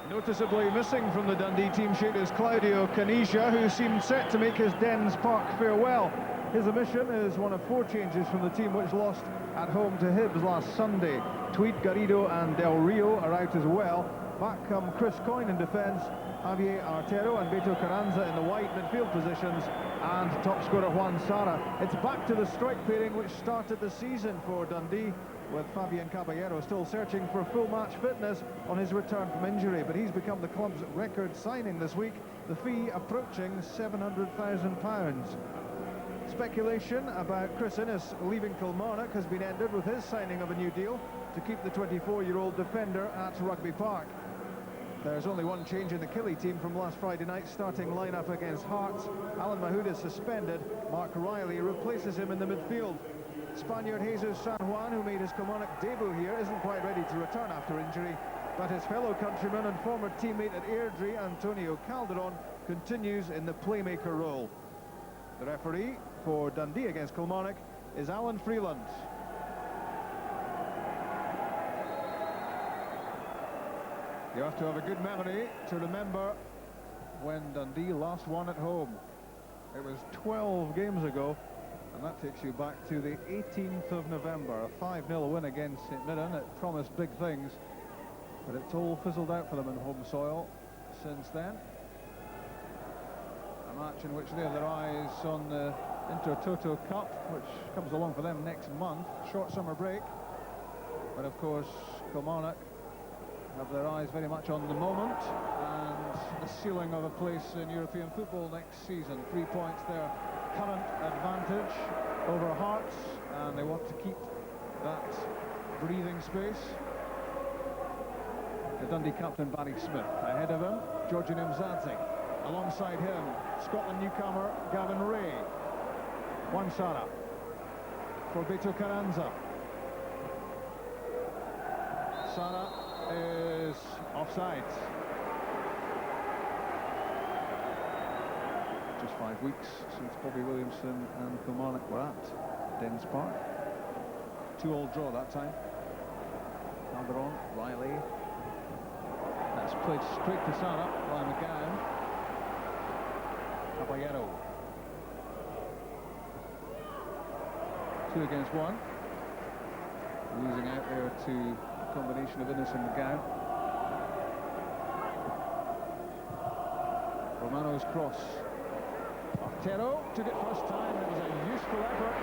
Noticeably missing from the Dundee team sheet is Claudio Caniggia, who seemed set to make his Dens Park farewell. His omission is one of 4 changes from the team which lost at home to Hibs last Sunday. Tweed, Garrido and Del Rio are out as well. Back come Chris Coyne in defence, Javier Artero and Beto Carranza in the wide midfield positions, and top scorer Juan Sara. It's back to the strike pairing which started the season for Dundee, with Fabian Caballero still searching for full match fitness on his return from injury, but he's become the club's record signing this week, the fee approaching £700,000. Speculation about Chris Innes leaving Kilmarnock has been ended with his signing of a new deal to keep the 24-year-old defender at Rugby Park. There's only one change in the Killie team from last Friday night's starting lineup against Hearts. Alan Mahoud is suspended. Mark Riley replaces him in the midfield. Spaniard Jesus San Juan, who made his Kilmarnock debut here, isn't quite ready to return after injury, but his fellow countryman and former teammate at Airdrie, Antonio Calderon, continues in the playmaker role. The referee for Dundee against Kilmarnock is Alan Freeland. You have to have a good memory to remember when Dundee last won at home. It was 12 games ago, and that takes you back to the 18th of November, a 5-0 win against St Mirren. It promised big things, but it's all fizzled out for them in home soil since then. A match in which they have their eyes on the Intertoto Cup, which comes along for them next month. Short summer break, but of course Kilmarnock have their eyes very much on the moment and the ceiling of a place in European football next season. 3 points their current advantage over Hearts, and they want to keep that breathing space. The Dundee captain Barry Smith, ahead of him Georgian Mzadzi, alongside him Scotland newcomer Gavin Ray. Juan Sara for Beto Carranza. Sara is offside. Just 5 weeks since Bobby Williamson and Kilmarnock were at Dens Park. 2-2 draw that time. Calderon, Riley. That's played straight to Sara by McGowan. Caballero. 2 against 1. Losing out there to a combination of Innes and McGowan. Romano's cross. Artero took it first time. It was a useful effort.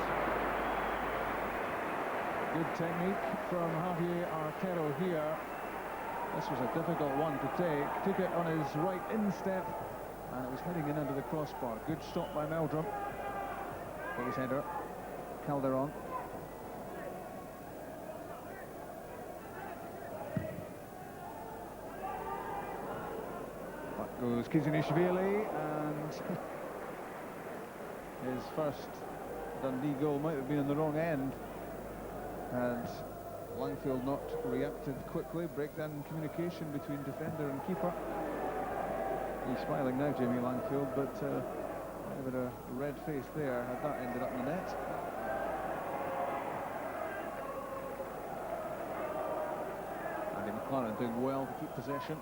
Good technique from Javier Artero here. This was a difficult one to take. Took it on his right instep, and it was heading in under the crossbar. Good stop by Meldrum. His header. Calderon. Back goes Kizunishvili, and his first Dundee goal might have been in the wrong end had Langfield not reacted quickly. Breakdown in communication between defender and keeper. He's smiling now, Jamie Langfield, but with a red face there had that ended up in the net. Andy McLaren doing well to keep possession.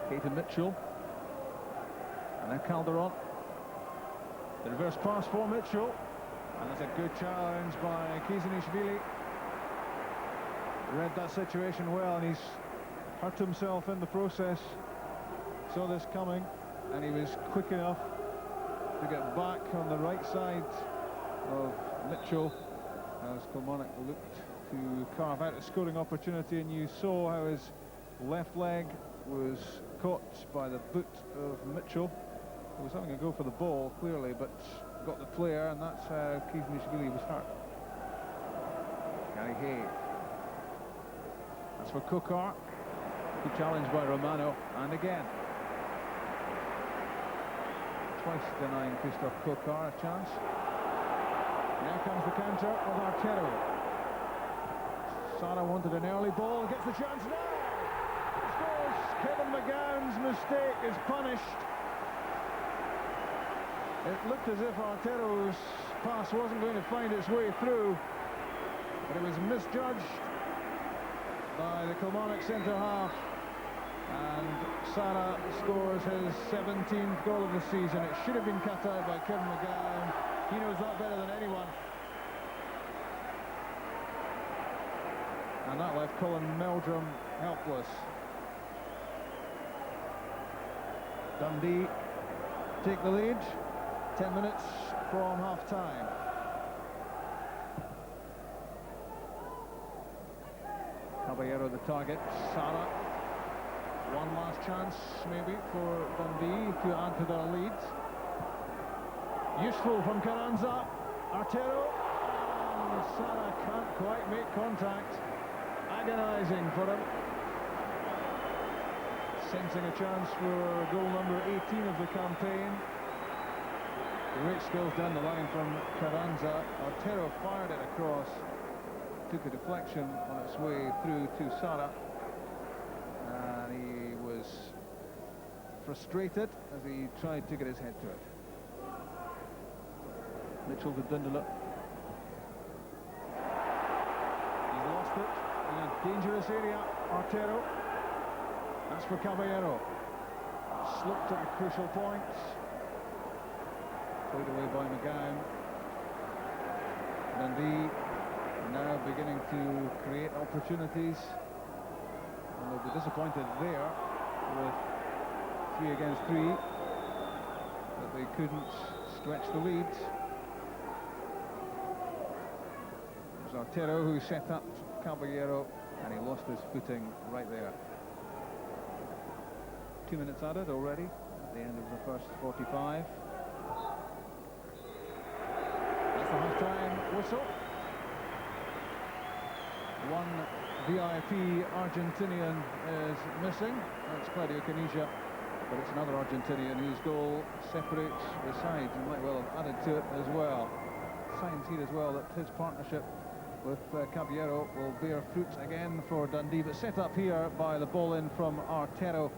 Hayden Mitchell. And now Calderon. The reverse pass for Mitchell. And that's a good challenge by Kizunishvili. Read that situation well, and he's hurt himself in the process. Saw this coming, and he was quick enough to get back on the right side of Mitchell as Kilmarnock looked to carve out a scoring opportunity, and you saw how his left leg was caught by the boot of Mitchell. He was having a go for the ball, clearly, but got the player, and that's how Kizunishvili was hurt. Gary Hay. That's for Kokar. Good challenge by Romano, and again. Twice denying Christoph Kokar a chance. Now comes the counter of Artero. Sara wanted an early ball, gets the chance now! Scores! Kevin McGowan's mistake is punished. It looked as if Artero's pass wasn't going to find its way through, but it was misjudged by the Kilmarnock centre-half. And Sara scores his 17th goal of the season. It should have been cut out by Kevin McGowan. He knows that better than anyone. And that left Colin Meldrum helpless. Dundee take the lead. 10 minutes from half-time. Caballero the target. Sara. One last chance, maybe, for Dundee to add to their lead. Useful from Carranza. Artero. And Sara can't quite make contact. Agonising for him. Sensing a chance for goal number 18 of the campaign. Great skills down the line from Carranza. Artero fired it across. Took a deflection on its way through to Sara. And he was frustrated as he tried to get his head to it. Mitchell to Dundee. He's lost it in a dangerous area. Artero. That's for Caballero. Slipped at a crucial point. Played away by McGowan. Dundee now beginning to create opportunities. And they'll be disappointed there with 3 against 3 that they couldn't stretch the lead. It was Artero who set up Caballero and he lost his footing right there. 2 minutes added already at the end of the first 45. That's the half-time whistle. One VIP Argentinian is missing. That's Claudio Caniggia, but it's another Argentinian whose goal separates the sides and might well have added to it as well. Signs here as well that his partnership with Caballero will bear fruit again for Dundee, but set up here by the ball in from Artero.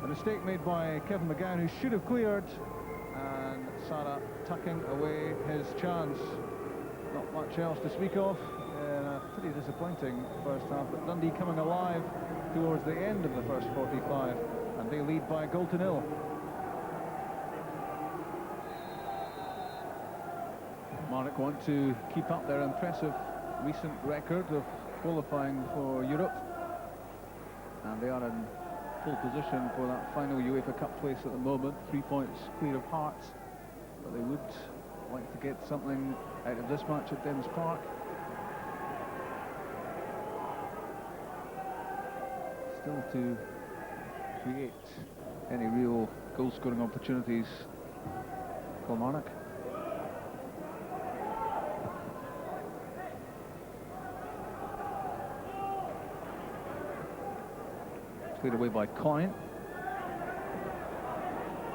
A mistake made by Kevin McGowan, who should have cleared, and Sara tucking away his chance. Not much else to speak of in a pretty disappointing first half, but Dundee coming alive towards the end of the first 45, and they lead by a goal to nil. Kilmarnock want to keep up their impressive recent record of qualifying for Europe, and they are in full position for that final UEFA Cup place at the moment, 3 points clear of Hearts, but they would like to get something out of this match at Dens Park. Still to create any real goal-scoring opportunities, Kilmarnock. Cleared away by Coyne.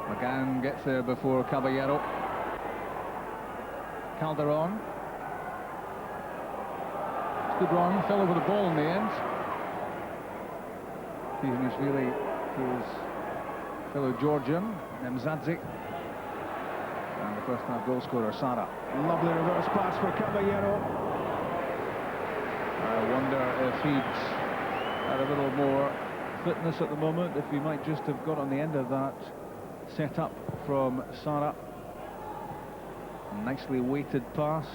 McGowan gets there before Caballero. Calderon. Good run, fell over the ball in the end. Really his fellow Georgian, Nemzadze. And the first half goal scorer, Sara. Lovely reverse pass for Caballero. I wonder if he'd had a little more fitness at the moment, if he might just have got on the end of that set up from Sara. Nicely weighted pass,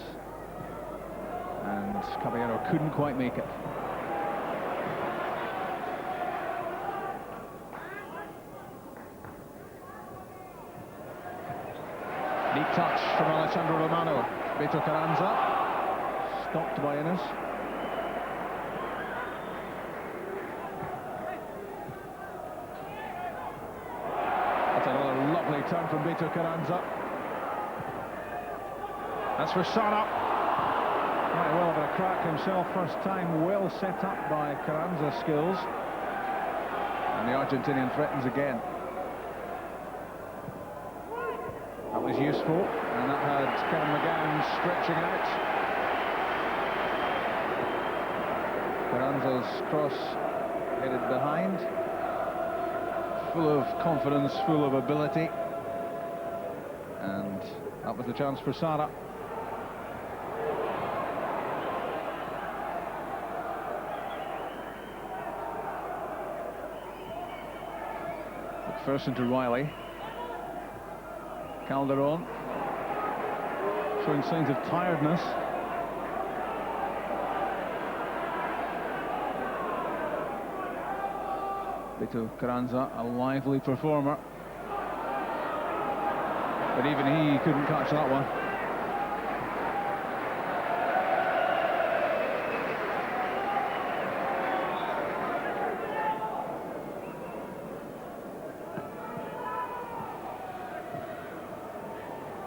and Caballero couldn't quite make it. Neat touch from Alessandro Romano. Beto Carranza stopped by Innes. Turn from Beto Carranza. That's for Sara. Might well have a crack himself. First time well set up by Carranza's skills. And the Argentinian threatens again. That was useful, and that had Kevin McGowan stretching out. Carranza's cross headed behind. Full of confidence, full of ability. And that was the chance for Sara. McPherson to Riley. Calderon showing signs of tiredness. Beto Carranza, a lively performer, but even he couldn't catch that one.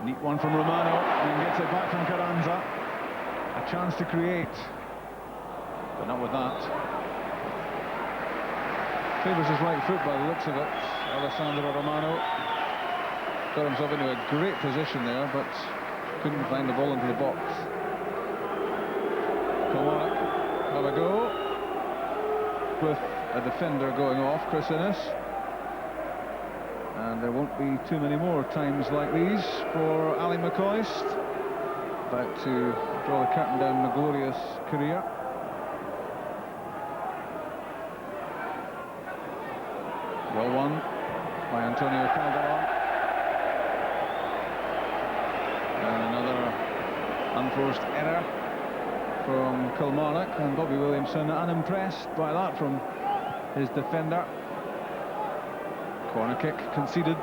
Neat one from Romano, and gets it back from Carranza. A chance to create, but not with that. Favours his right foot by the looks of it. Alessandro Romano got himself into a great position there, but couldn't find the ball into the box. Kilmarnock have a go with a defender going off, Chris Innes. And there won't be too many more times like these for Ali McCoist, about to draw the curtain down on a glorious career. Well won by Antonio Calderon. And another unforced error from Kilmarnock, and Bobby Williamson unimpressed by that from his defender. Corner kick conceded.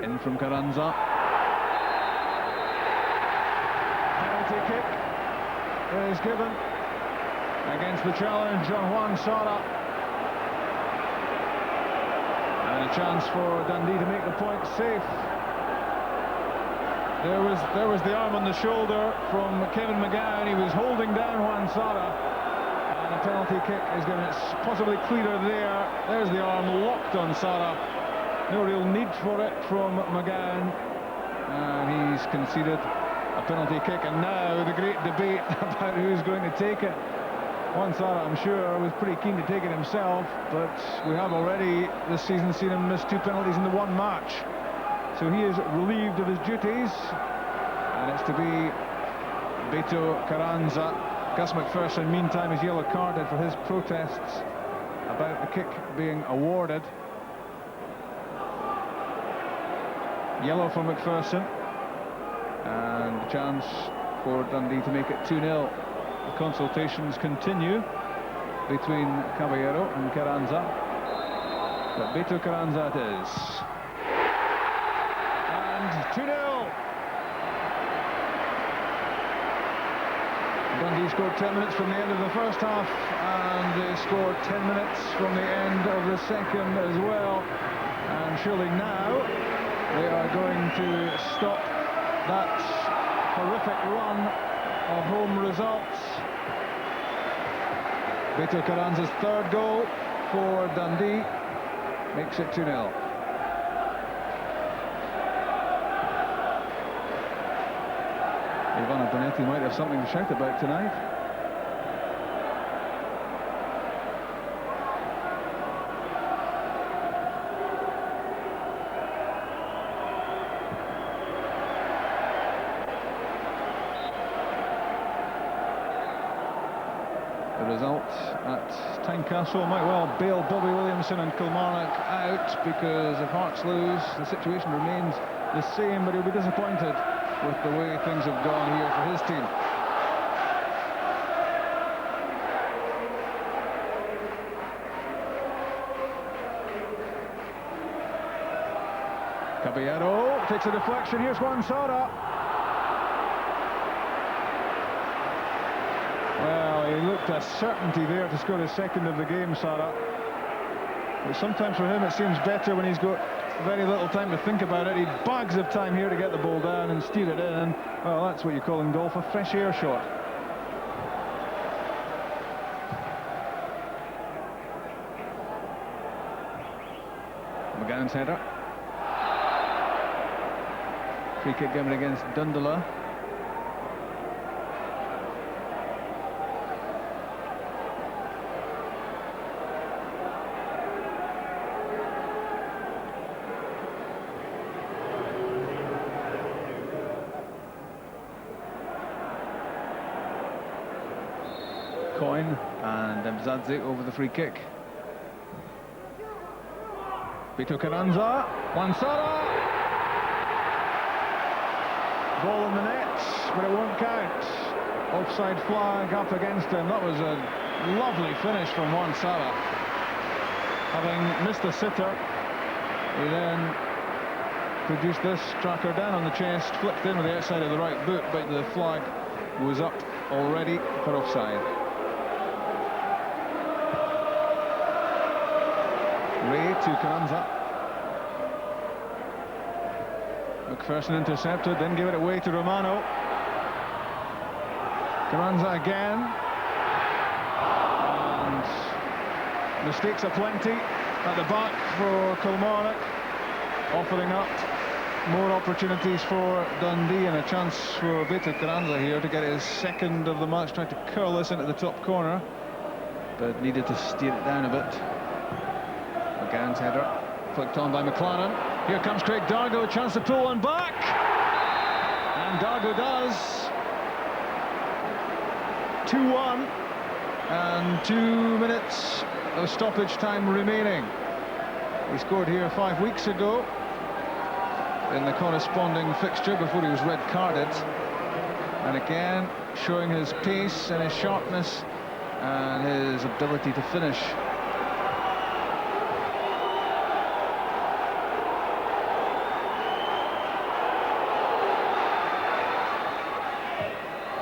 In from Carranza. Penalty kick is given against the challenge on Juan Sara. And a chance for Dundee to make the point safe. There was the arm on the shoulder from Kevin McGowan. He was holding down Juan Sara, and a penalty kick is given. It's possibly clearer there. There's the arm locked on Sara. No real need for it from McGowan, and he's conceded a penalty kick. And now the great debate about who's going to take it. Juan Sara, I'm sure, was pretty keen to take it himself, but we have already this season seen him miss 2 penalties in the one match. So he is relieved of his duties, and it's to be Beto Carranza. Gus McPherson, meantime, is yellow carded for his protests about the kick being awarded. Yellow for McPherson, and a chance for Dundee to make it 2-0. The consultations continue between Caballero and Carranza, but Beto Carranza it is. 2-0. Dundee scored 10 minutes from the end of the first half, and they scored 10 minutes from the end of the second as well. And surely now they are going to stop that horrific run of home results. Beto Carranza's third goal for Dundee makes it 2-0. Ivana Bonetti might have something to shout about tonight. The result at Tynecastle might well bail Bobby Williamson and Kilmarnock out, because if Hearts lose, the situation remains the same, but he'll be disappointed with the way things have gone here for his team. Caballero takes a deflection. Here's Juan Sara. Well, he looked a certainty there to score his second of the game, Sara. But sometimes for him it seems better when he's got very little time to think about it. He had bags of time here to get the ball down and steer it in. Well, that's what you call in golf a fresh air shot. McGowan's header. Free kick given against Dundee. coin, and Mzadze over the free kick. Beto Carranza, Wansara. Ball in the net, but it won't count. Offside flag up against him. That was a lovely finish from Wansara. Having missed the sitter, he then produced this tracker down on the chest, flicked in with the outside of the right boot, but the flag was up already for offside. Ray to Carranza. McPherson intercepted, then gave it away to Romano. Carranza again. And mistakes aplenty at the back for Kilmarnock, offering up more opportunities for Dundee, and a chance for Beto Carranza here to get his second of the match. Tried to curl this into the top corner, but needed to steer it down a bit. McGowan's header, flicked on by McLaren. Here comes Craig Dargo, a chance to pull one back, and Dargo does. 2-1, and 2 minutes of stoppage time remaining. He scored here 5 weeks ago in the corresponding fixture before he was red-carded, and again showing his pace and his sharpness and his ability to finish.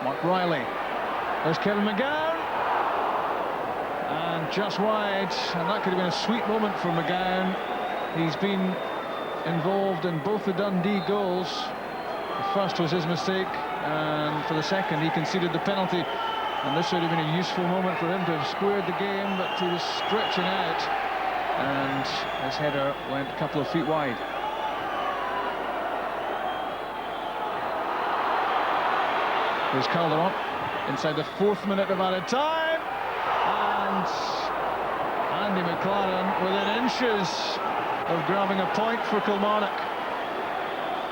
Mark Riley, there's Kevin McGowan, and just wide, and that could have been a sweet moment for McGowan. He's been involved in both the Dundee goals. The first was his mistake, and for the second he conceded the penalty, and this would have been a useful moment for him to have squared the game, but he was stretching out and his header went a couple of feet wide. Here's Calderon inside the 4th minute of added time, and Andy McLaren within inches of grabbing a point for Kilmarnock.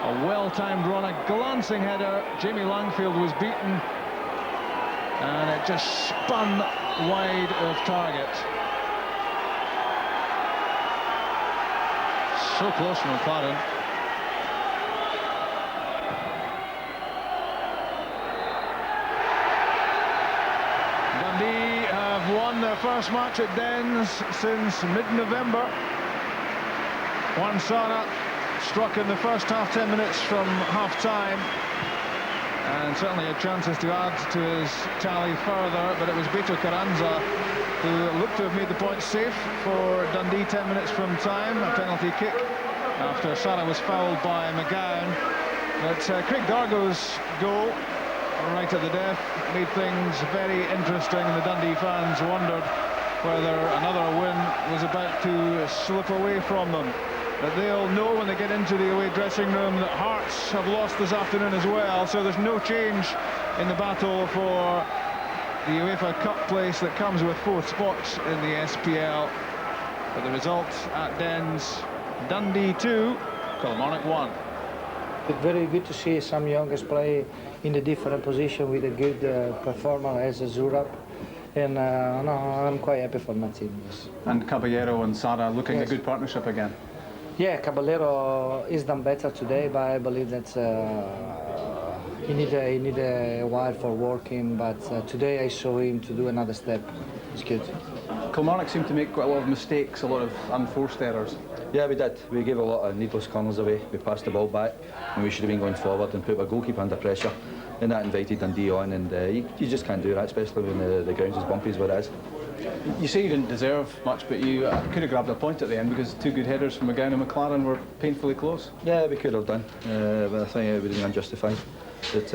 A well-timed run, a glancing header. Jamie Langfield was beaten, and it just spun wide of target. So close from McLaren. Dundee have won their first match at Dens since mid-November. Wansara struck in the first half, 10 minutes from half-time, and certainly had chances to add to his tally further, but it was Beto Carranza who looked to have made the point safe for Dundee 10 minutes from time, a penalty kick after Sara was fouled by McGowan. But Craig Dargo's goal, right at the death, made things very interesting, and the Dundee fans wondered whether another win was about to slip away from them. But they'll know when they get into the away dressing room that Hearts have lost this afternoon as well, so there's no change in the battle for the UEFA Cup place that comes with 4th spots in the SPL. But the result at Dens, Dundee 2, Kilmarnock 1. Very good to see some youngers play in a different position with a good performer as a Zurab, and no, I'm quite happy for my team. Yes. And Caballero and Sara looking Yes. a good partnership again. Yeah, Caballero is done better today, but I believe that he need a while for working. But today I saw him to do another step. It's good. Kilmarnock seemed to make quite a lot of mistakes, a lot of unforced errors. Yeah, we did. We gave a lot of needless corners away. We passed the ball back, and we should have been going forward and put our goalkeeper under pressure. And that invited Dundee on, and you just can't do that, especially when the ground's as bumpy as what it is. You say you didn't deserve much, but you could have grabbed a point at the end because 2 good headers from McGowan and McLaren were painfully close. Yeah, we could have done, but I think it would have been unjustified. But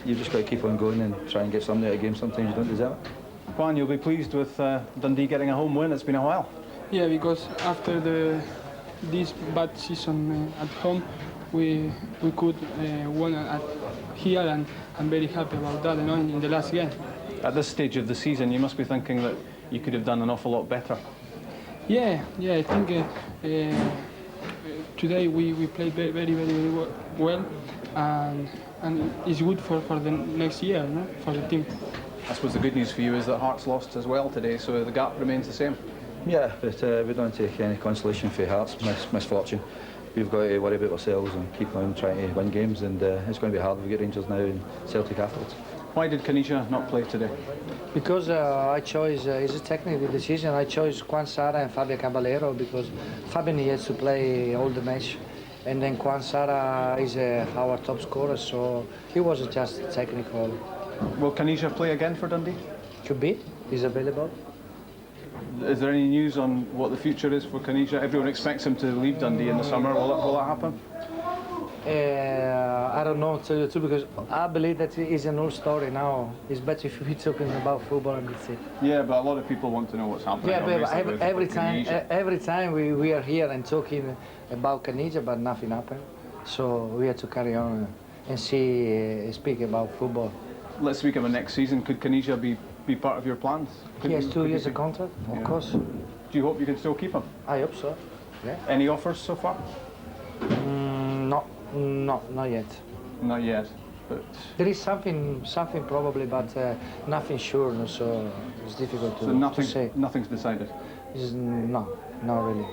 you've just got to keep on going and try and get something out of the game. Sometimes you don't deserve it. Juan, you'll be pleased with Dundee getting a home win. It's been a while. Yeah, because after this bad season at home, we could win at here, and I'm very happy about that, in the last game. At this stage of the season, you must be thinking that you could have done an awful lot better. Yeah, I think today we played very well, and it's good for the next year, no? For the team. I suppose the good news for you is that Hearts lost as well today, so the gap remains the same. Yeah, but we don't take any consolation for Hearts misfortune. We've got to worry about ourselves and keep on trying to win games, and it's going to be hard. We get Rangers now and Celtic afterwards. Why did Kanisha not play today? Because I chose, it's a technical decision, I chose Juan Sara and Fabio Caballero because Fabio needs to play all the match. And then Juan Sara is our top scorer, so he was just technical. Will Kanisha play again for Dundee? Could be, he's available. Is there any news on what the future is for Kanisha? Everyone expects him to leave Dundee in the summer. Will that happen? I don't know, to tell you the truth, because I believe that it's an old story now. It's better if we're talking about football and that's it. Yeah, but a lot of people want to know what's happening. Yeah, but with every time we are here and talking about Kanisha, but nothing happened. So we have to carry on and speak about football. Let's speak about next season. Could Kanisha be part of your plans? He has 2 years of contract, of course. Do you hope you can still keep him? I hope so. Yeah. Any offers so far? Not yet. Not yet, but There is something probably, but nothing sure. So it's difficult to say. Nothing's decided. No, not really.